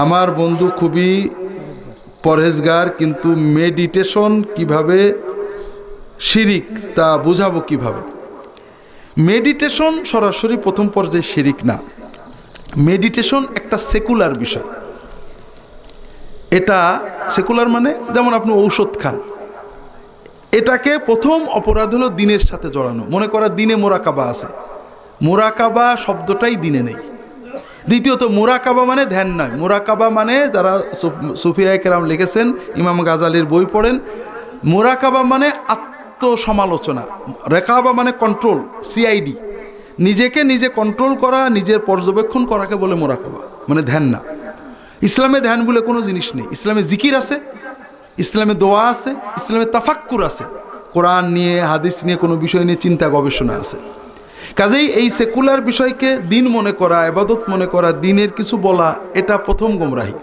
আমার বন্ধু খুবই পরহেজগার, কিন্তু মেডিটেশন কিভাবে শিরিক তা বোঝাবো কিভাবে? মেডিটেশন সরাসরি প্রথম পর্যায়ে শিরিক না। মেডিটেশন একটা সেকুলার বিষয়। এটা সেকুলার মানে যেমন আপনি ঔষধ খান, এটাকে প্রথম অপরাধ হলো দিনের সাথে জড়ানো। মনে করা দিনে মোরাকাবা আছে, মোরাকাবা শব্দটাই দিনে নেই। দ্বিতীয়ত মোরাকাবা মানে ধ্যান নয়, মোরাকাবা মানে যারা সুফিয়া কেরাম লিখেছেন, ইমাম গাজালির বই পড়েন, মোরাকাবা মানে আত্মসমালোচনা, রেকাবা মানে কন্ট্রোল, সিআইডি, নিজেকে নিজে কন্ট্রোল করা, নিজের পর্যবেক্ষণ করাকে বলে মোরাকাবা, মানে ধ্যান না। ইসলামে ধ্যান বলে কোনো জিনিস নেই। ইসলামে জিকির আছে, ইসলামে দোয়া আছে, ইসলামে তাফাক্কুর আছে, কোরআন নিয়ে হাদিস নিয়ে কোনো বিষয় নিয়ে চিন্তা গবেষণা আছে। কাজেই এই সেকুলার বিষয়কে দিন মনে করা, ইবাদত মনে করা, দিনের কিছু বলা, এটা প্রথম গোমরাহি।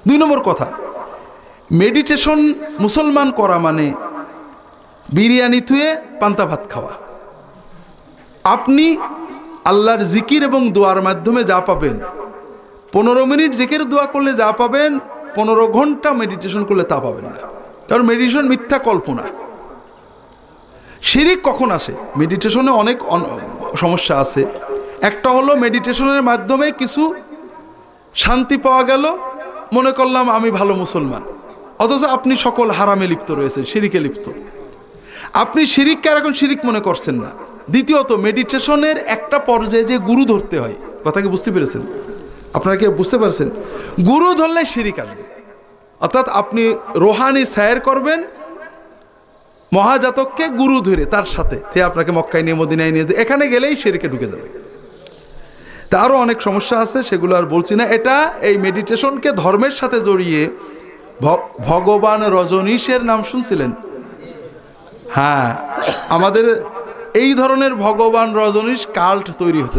2 নম্বর কথা, মেডিটেশন মুসলমান করা মানে বিরিয়ানি থুয়ে পান্তা ভাত খাওয়া। আপনি আল্লাহর জিকির এবং দোয়ার মাধ্যমে যা পাবেন, 15 মিনিট জিকির দোয়া করলে যা পাবেন, 15 ঘন্টা মেডিটেশন করলে তা পাবেন না। কারণ মেডিটেশন মিথ্যা কল্পনা। শিরিক কখন আসে? মেডিটেশনে অনেক সমস্যা আছে। একটা হলো মেডিটেশনের মাধ্যমে কিছু শান্তি পাওয়া গেল, মনে করলাম আমি ভালো মুসলমান, অথচ আপনি সকল হারামে লিপ্ত রয়েছেন, শিরিকে লিপ্ত। আপনি শিরিককে আর এখন শিরিক মনে করছেন না। দ্বিতীয়ত, মেডিটেশনের একটা পর্যায়ে যে গুরু ধরতে হয়, কথা কি বুঝতে পেরেছেন? আপনারা কি বুঝতে পারছেন? গুরু ধরলে শিরিক আসবে। অর্থাৎ আপনি রোহানি সায়ের করবেন, মহাজাতককে গুরু ধরে তার সাথে সে আপনাকে মক্কায় নিয়ে মদিনায় নিয়ে, এখানে গেলেই শিরকে ঢুকে যাবে। তা আরও অনেক সমস্যা আছে, সেগুলো আর বলছি না। এটা এই মেডিটেশনকে ধর্মের সাথে জড়িয়ে, ভগবান রজনীশের নাম শুনছিলেন? হ্যাঁ, আমাদের এই ধরনের ভগবান রজনীশ কাল্ট তৈরি হতে